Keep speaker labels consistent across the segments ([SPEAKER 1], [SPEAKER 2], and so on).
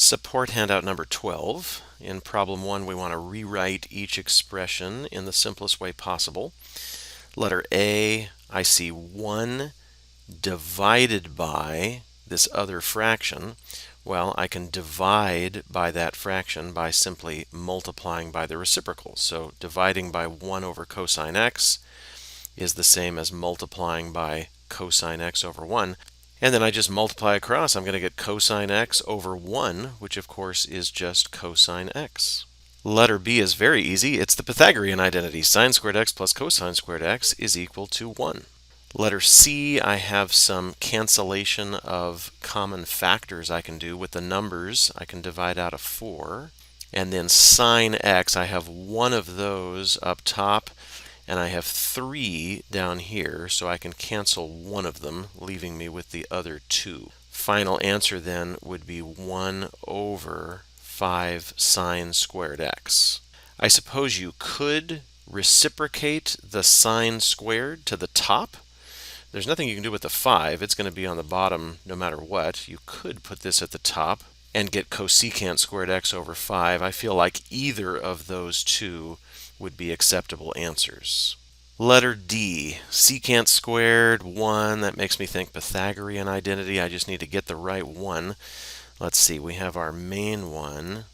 [SPEAKER 1] Support handout number 12. In problem 1, we want to rewrite each expression in the simplest way possible. Letter A, I see 1 divided by this other fraction. Well, I can divide by that fraction by simply multiplying by the reciprocal. So dividing by 1 over cosine x is the same as multiplying by cosine x over 1. And then I just multiply across. I'm going to get cosine x over 1, which of course is just cosine x. Letter B is very easy. It's the Pythagorean identity. Sine squared x plus cosine squared x is equal to 1. Letter C, I have some cancellation of common factors I can do with the numbers. I can divide out of 4. And then sine x, I have one of those up top, and I have 3 down here, so I can cancel one of them, leaving me with the other 2. Final answer then would be 1 over 5 sine squared x. I suppose you could reciprocate the sine squared to the top. There's nothing you can do with the 5. It's going to be on the bottom no matter what. You could put this at the top and get cosecant squared x over 5. I feel like either of those two would be acceptable answers. Letter D, secant squared 1. That makes me think Pythagorean identity. I just need to get the right one. Let's see, we have our main one.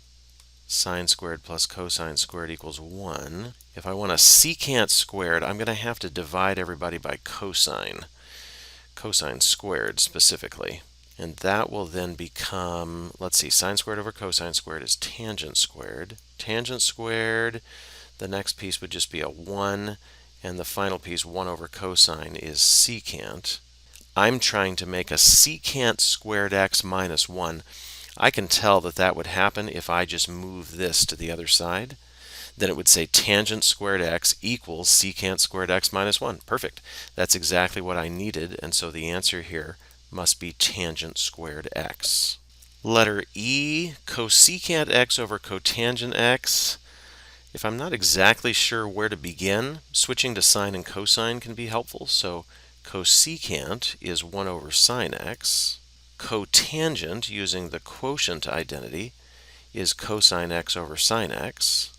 [SPEAKER 1] Sine squared plus cosine squared equals 1. If I want a secant squared, I'm going to have to divide everybody by cosine squared specifically. And that will then become, let's see, sine squared over cosine squared is tangent squared. Tangent squared, the next piece would just be a 1, and the final piece, 1 over cosine, is secant. I'm trying to make a secant squared x minus 1. I can tell that that would happen if I just move this to the other side. Then it would say tangent squared x equals secant squared x minus 1. Perfect. That's exactly what I needed, and so the answer here must be tangent squared x. Letter E, cosecant x over cotangent x. If I'm not exactly sure where to begin, switching to sine and cosine can be helpful. So cosecant is 1 over sine x. Cotangent, using the quotient identity, is cosine x over sine x.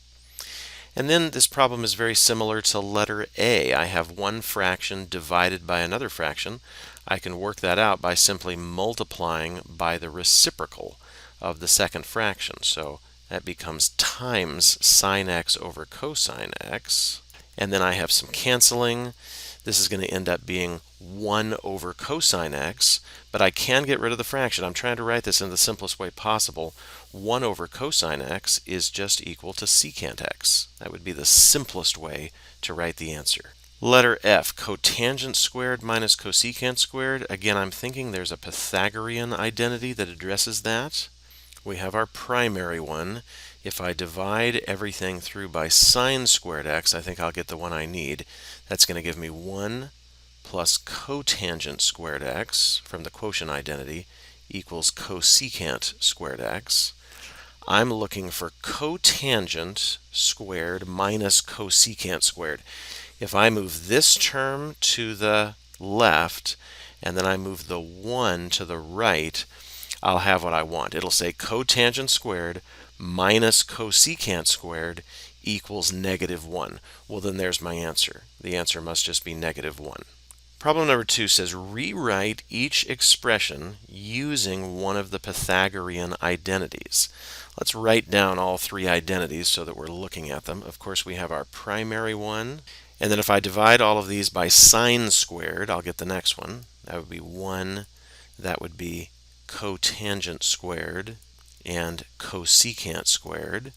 [SPEAKER 1] And then this problem is very similar to letter A. I have one fraction divided by another fraction. I can work that out by simply multiplying by the reciprocal of the second fraction. So that becomes times sine x over cosine x. And then I have some canceling. This is going to end up being 1 over cosine x, but I can get rid of the fraction. I'm trying to write this in the simplest way possible. 1 over cosine x is just equal to secant x. That would be the simplest way to write the answer. Letter F, cotangent squared minus cosecant squared. Again, I'm thinking there's a Pythagorean identity that addresses that. We have our primary one. If I divide everything through by sine squared x, I think I'll get the one I need. That's going to give me 1 plus cotangent squared x from the quotient identity equals cosecant squared x. I'm looking for cotangent squared minus cosecant squared. If I move this term to the left and then I move the 1 to the right, I'll have what I want. It'll say cotangent squared minus cosecant squared equals -1. Well, then there's my answer. The answer must just be -1. Problem number 2 says rewrite each expression using one of the Pythagorean identities. Let's write down all 3 identities so that we're looking at them. Of course, we have our primary one. And then if I divide all of these by sine squared, I'll get the next one. That would be 1. That would be cotangent squared and cosecant squared.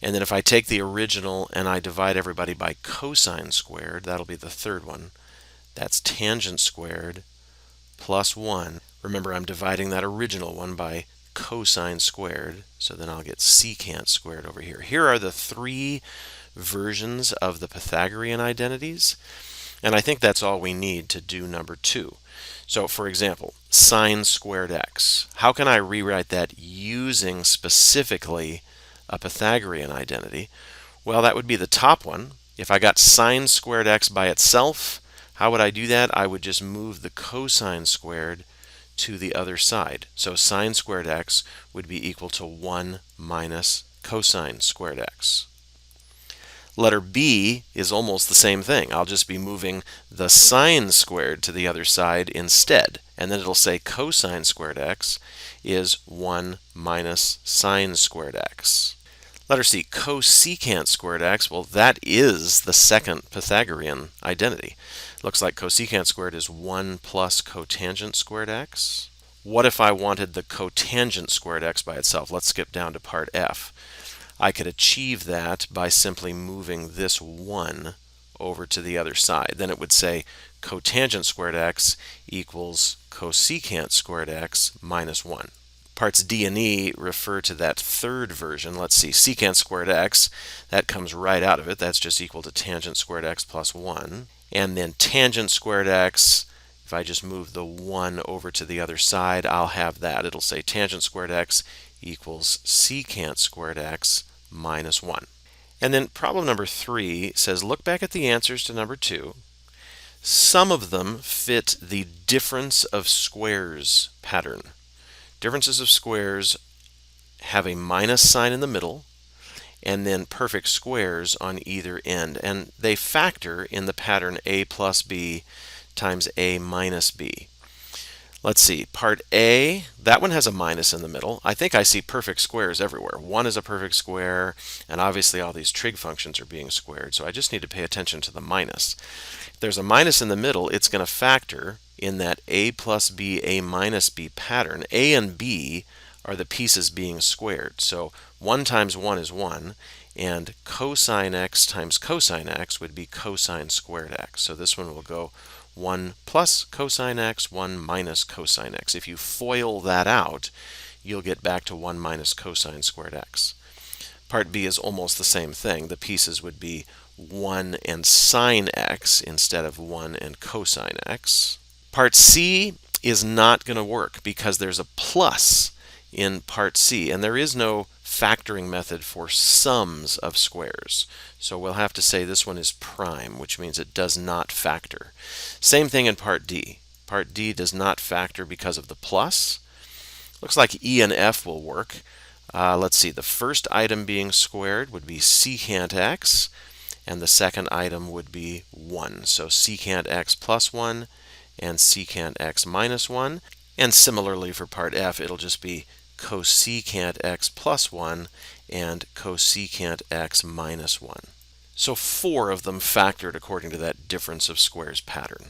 [SPEAKER 1] And then if I take the original and I divide everybody by cosine squared, that'll be the third one. That's tangent squared plus 1. Remember, I'm dividing that original one by cosine squared, so then I'll get secant squared over here. Here are the 3 versions of the Pythagorean identities, and I think that's all we need to do number 2. So for example, sine squared x. How can I rewrite that using specifically a Pythagorean identity? Well, that would be the top one. If I got sine squared x by itself, how would I do that? I would just move the cosine squared to the other side. So sine squared x would be equal to 1 minus cosine squared x. Letter B is almost the same thing. I'll just be moving the sine squared to the other side instead. And then it'll say cosine squared x is 1 minus sine squared x. Letter C, cosecant squared x. Well, that is the second Pythagorean identity. Looks like cosecant squared is 1 plus cotangent squared x. What if I wanted the cotangent squared x by itself? Let's skip down to part F. I could achieve that by simply moving this 1 over to the other side. Then it would say cotangent squared x equals cosecant squared x minus 1. Parts D and E refer to that third version. Let's see, secant squared x, that comes right out of it. That's just equal to tangent squared x plus 1. And then tangent squared x, if I just move the 1 over to the other side, I'll have that. It'll say tangent squared x equals secant squared x minus 1. And then problem number 3 says, look back at the answers to number 2. Some of them fit the difference of squares pattern. Differences of squares have a minus sign in the middle and then perfect squares on either end. And they factor in the pattern a plus b times a minus b. Let's see, part A, that one has a minus in the middle. I think I see perfect squares everywhere. 1 is a perfect square, and obviously all these trig functions are being squared, so I just need to pay attention to the minus. If there's a minus in the middle, it's going to factor in that a plus b, a minus b pattern. A and b are the pieces being squared. So 1 times 1 is 1, and cosine x times cosine x would be cosine squared x. So this one will go 1 plus cosine x, 1 minus cosine x. If you FOIL that out, you'll get back to 1 minus cosine squared x. Part B is almost the same thing. The pieces would be 1 and sine x instead of 1 and cosine x. Part C is not going to work because there's a plus in part C, and there is no factoring method for sums of squares. So we'll have to say this one is prime, which means it does not factor. Same thing in part D. Part D does not factor because of the plus. Looks like E and F will work. Let's see, the first item being squared would be secant x, and the second item would be 1. So secant x plus 1 and secant x minus 1. And similarly for part F, it'll just be cosecant x plus 1 and cosecant x minus 1. So 4 of them factored according to that difference of squares pattern.